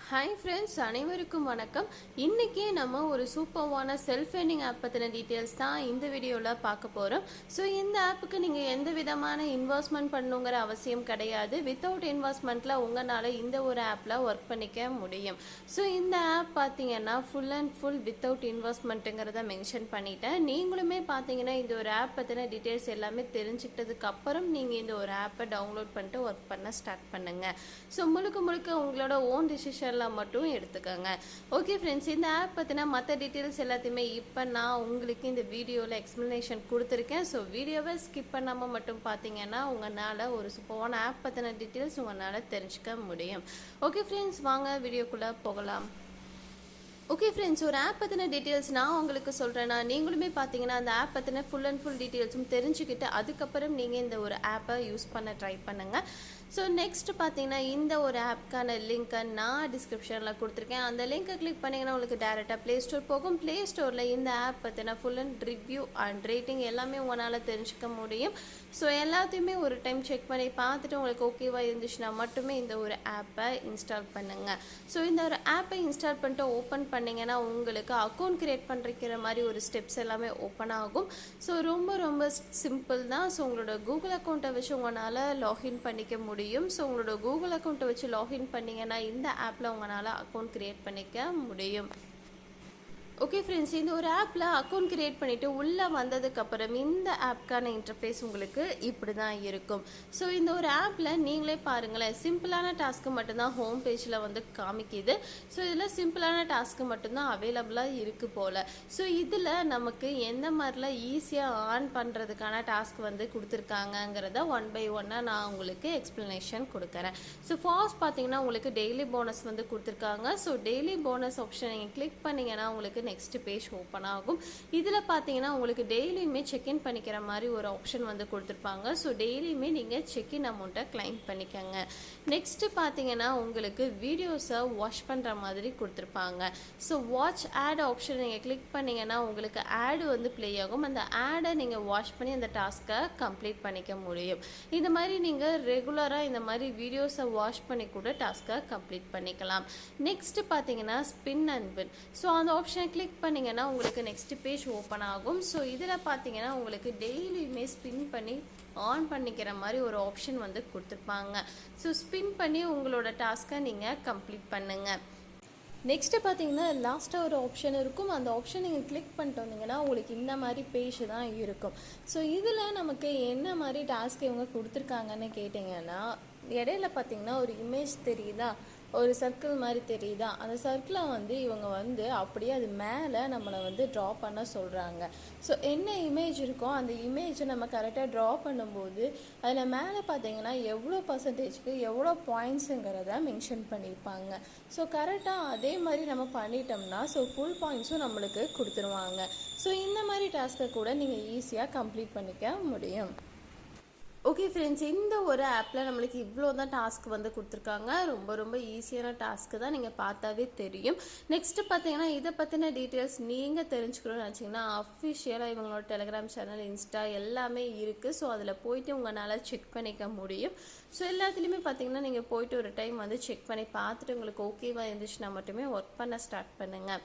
Hi friends, அனைவருக்கும் வணக்கம். இன்றைக்கி நம்ம ஒரு சூப்பர்வான செல்ஃப் ஏர்னிங் ஆப் பற்றின டீட்டெயில்ஸ் தான் இந்த வீடியோவில் பார்க்க போகிறோம். ஸோ இந்த ஆப்புக்கு நீங்கள் எந்த விதமான இன்வெஸ்ட்மெண்ட் பண்ணணுங்கிற அவசியம் கிடையாது. வித்தவுட் இன்வெஸ்ட்மெண்ட்டில் உங்களால் இந்த ஒரு ஆப்பில் ஒர்க் பண்ணிக்க முடியும். ஸோ இந்த ஆப் பார்த்தீங்கன்னா ஃபுல் அண்ட் ஃபுல் வித்தவுட் இன்வெஸ்ட்மெண்ட்டுங்கிறத மென்ஷன் பண்ணிட்டேன். நீங்களுமே பார்த்தீங்கன்னா இந்த ஒரு ஆப் பற்றின டீட்டெயில்ஸ் எல்லாமே தெரிஞ்சுக்கிட்டதுக்கு அப்புறம் நீங்கள் இந்த ஒரு ஆப்பை டவுன்லோட் பண்ணிட்டு ஒர்க் பண்ண ஸ்டார்ட் பண்ணுங்கள். ஸோ முழுக்க உங்களோட ஓன் டிசிஷன் மட்டும் எடுத்துக்கோங்க. ஓகே ஃப்ரெண்ட்ஸ், இந்த ஆப் பற்றின மற்ற டீட்டெயில்ஸ் எல்லாத்தையுமே இப்போ நான் உங்களுக்கு இந்த வீடியோவில் எக்ஸ்ப்ளனேஷன் கொடுத்துருக்கேன். ஸோ வீடியோவை ஸ்கிப் பண்ணாமல் மட்டும் பார்த்தீங்கன்னா உங்களால் ஒரு சூப்பரான ஆப் பற்றின டீட்டெயில்ஸ் உங்களால் தெரிஞ்சுக்க முடியும். ஓகே ஃப்ரெண்ட்ஸ், வாங்க வீடியோக்குள்ளே போகலாம். ஓகே ஃப்ரெண்ட்ஸ், ஒரு ஆப் பற்றின டீட்டெயில்ஸ் நான் உங்களுக்கு சொல்கிறேன்னா நீங்களுமே பார்த்தீங்கன்னா அந்த ஆப் பற்றின ஃபுல் அண்ட் ஃபுல் டீட்டெயில்ஸும் தெரிஞ்சுக்கிட்டு அதுக்கப்புறம் நீங்கள் இந்த ஒரு ஆப்பை யூஸ் பண்ண ட்ரை பண்ணுங்கள். ஸோ நெக்ஸ்ட் பார்த்தீங்கன்னா இந்த ஒரு ஆப்க்கான லிங்க்கை நான் டிஸ்கிரிப்ஷனில் கொடுத்துருக்கேன். அந்த லிங்க்கை கிளிக் பண்ணிங்கன்னா உங்களுக்கு டேரெக்டாக ப்ளே ஸ்டோர் போகும். ப்ளே ஸ்டோரில் இந்த ஆப் பற்றின full and review and rating எல்லாமே உங்களால் தெரிஞ்சுக்க முடியும். ஸோ எல்லாத்தையுமே ஒரு டைம் செக் பண்ணி பார்த்துட்டு உங்களுக்கு ஓகேவாக இருந்துச்சுன்னா மட்டுமே இந்த ஒரு ஆப்பை இன்ஸ்டால் பண்ணுங்கள். ஸோ இந்த ஒரு ஆப்பை இன்ஸ்டால் பண்ணிட்டு ஓப்பன் பண்ணிங்கன்னா உங்களுக்கு அக்கௌண்ட் க்ரியேட் பண்ணுற மாதிரி ஒரு ஸ்டெப்ஸ் எல்லாமே ஓப்பன் ஆகும். ஸோ ரொம்ப சிம்பிள் தான். ஸோ உங்களோட கூகுள் அக்கௌண்ட்டை வச்சு உங்களால் லாகின் பண்ணிக்க முடியும். ஸோ உங்களோட கூகுள் அக்கௌண்ட்டை வச்சு லாகின் பண்ணிங்கன்னா இந்த ஆப்பில் உங்களால் அக்கௌண்ட் க்ரியேட் பண்ணிக்க முடியும். ஓகே ஃப்ரெண்ட்ஸ், இந்த ஒரு ஆப்பில் அக்கௌண்ட் க்ரியேட் பண்ணிவிட்டு உள்ளே வந்ததுக்கப்புறம் இந்த ஆப்க்கான இன்டர்ஃபேஸ் உங்களுக்கு இப்படி தான் இருக்கும். ஸோ இந்த ஒரு ஆப்பில் நீங்களே பாருங்களேன், சிம்பிளான டாஸ்க்கு மட்டும்தான் ஹோம் பேஜில் வந்து காமிக்குது. ஸோ இதில் சிம்பிளான டாஸ்க்கு மட்டும்தான் அவைலபிளாக இருக்குது போல். ஸோ இதில் நமக்கு எந்த மாதிரிலாம் ஈஸியாக ஆன் பண்ணுறதுக்கான டாஸ்க் வந்து கொடுத்துருக்காங்கங்கிறத ஒன் பை ஒன்னாக நான் உங்களுக்கு எக்ஸ்ப்ளனேஷன் கொடுக்குறேன். ஸோ ஃபர்ஸ்ட் பார்த்தீங்கன்னா உங்களுக்கு டெய்லி போனஸ் வந்து கொடுத்துருக்காங்க. ஸோ டெய்லி போனஸ் ஆப்ஷன் நீங்கள் கிளிக் பண்ணிங்கன்னா உங்களுக்கு நெக்ஸ்ட் பேஜ் ஓப்பன் ஆகும். இதில் பார்த்தீங்கன்னா உங்களுக்கு டெய்லியுமே செக்இன் பண்ணிக்கிற மாதிரி ஒரு ஆப்ஷன் வந்து கொடுத்துருப்பாங்க. ஸோ டெய்லியுமே நீங்கள் செக்இன் அமௌண்ட்டை கிளைம் பண்ணிக்கோங்க. நெக்ஸ்ட்டு பார்த்தீங்கன்னா உங்களுக்கு வீடியோஸை வாட்ச் பண்ணுற மாதிரி கொடுத்துருப்பாங்க. ஸோ வாட்ச் ஆட் ஆப்ஷன் நீங்கள் கிளிக் பண்ணிங்கன்னா உங்களுக்கு ஆடு வந்து ப்ளே ஆகும். அந்த ஆடை நீங்கள் வாட்ச் பண்ணி அந்த டாஸ்க்கை கம்ப்ளீட் பண்ணிக்க முடியும். இந்த மாதிரி நீங்கள் ரெகுலராக இந்த மாதிரி வீடியோஸை வாட்ச் பண்ணி கூட டாஸ்க்கை கம்ப்ளீட் பண்ணிக்கலாம். நெக்ஸ்ட்டு பார்த்தீங்கன்னா ஸ்பின் அண்ட் வின். ஸோ அந்த ஆப்ஷனை கிளிக் பண்ணிங்கன்னா உங்களுக்கு நெக்ஸ்ட் பேஜ் ஓப்பன் ஆகும். ஸோ இதில் பார்த்தீங்கன்னா உங்களுக்கு டெய்லியுமே ஸ்பின் பண்ணி ஆன் பண்ணிக்கிற மாதிரி ஒரு ஆப்ஷன் வந்து கொடுத்துருப்பாங்க. ஸோ ஸ்பின் பண்ணி உங்களோட டாஸ்க்கை நீங்கள் கம்ப்ளீட் பண்ணுங்கள். நெக்ஸ்ட்டு பார்த்தீங்கன்னா லாஸ்ட்டாக ஒரு ஆப்ஷன் இருக்கும். அந்த ஆப்ஷன் நீங்கள் கிளிக் பண்ணிட்டு வந்தீங்கன்னா உங்களுக்கு இந்த மாதிரி பேஜ் தான் இருக்கும். ஸோ இதில் நமக்கு என்ன மாதிரி டாஸ்க் இவங்க கொடுத்துருக்காங்கன்னு கேட்டிங்கன்னா, இடையில பார்த்தீங்கன்னா ஒரு இமேஜ் தெரியுதா, ஒரு சர்க்கிள் மாதிரி தெரியுதா, அந்த சர்க்கிளை வந்து இவங்க வந்து அப்படியே அது மேலே நம்மளை வந்து ட்ரா பண்ண சொல்கிறாங்க. ஸோ என்ன இமேஜ் இருக்கோ அந்த இமேஜை நம்ம கரெக்டாக ட்ரா பண்ணும்போது அதில் மேலே பார்த்தீங்கன்னா எவ்வளோ பர்சன்டேஜ்க்கு எவ்வளோ பாயிண்ட்ஸுங்கிறத மென்ஷன் பண்ணியிருப்பாங்க. ஸோ கரெக்டாக அதே மாதிரி நம்ம பண்ணிட்டோம்னா ஸோ ஃபுல் பாயிண்ட்ஸும் நம்மளுக்கு கொடுத்துருவாங்க. ஸோ இந்த மாதிரி டாஸ்க்கை கூட நீங்கள் ஈஸியாக கம்ப்ளீட் பண்ணிக்க முடியும். ஓகே ஃப்ரெண்ட்ஸ், இந்த ஒரு ஆப்பில் நம்மளுக்கு இவ்வளோ தான் டாஸ்க் வந்து கொடுத்துருக்காங்க. ரொம்ப ஈஸியான டாஸ்க்கு தான், நீங்கள் பார்த்தாவே தெரியும். நெக்ஸ்ட்டு பார்த்தீங்கன்னா இதை பற்றின டீட்டெயில்ஸ் நீங்கள் தெரிஞ்சுக்கணும்னு நினச்சிங்கன்னா அஃபிஷியலாக இவங்களோட டெலிகிராம் சேனல், இன்ஸ்டா எல்லாமே இருக்குது. ஸோ அதில் போயிட்டு உங்களால் செக் பண்ணிக்க முடியும். ஸோ எல்லாத்துலேயுமே பார்த்தீங்கன்னா நீங்கள் போயிட்டு ஒரு டைம் வந்து செக் பண்ணி பார்த்துட்டு உங்களுக்கு ஓகேவாக இருந்துச்சுன்னா மட்டுமே ஒர்க் பண்ண ஸ்டார்ட் பண்ணுங்கள்.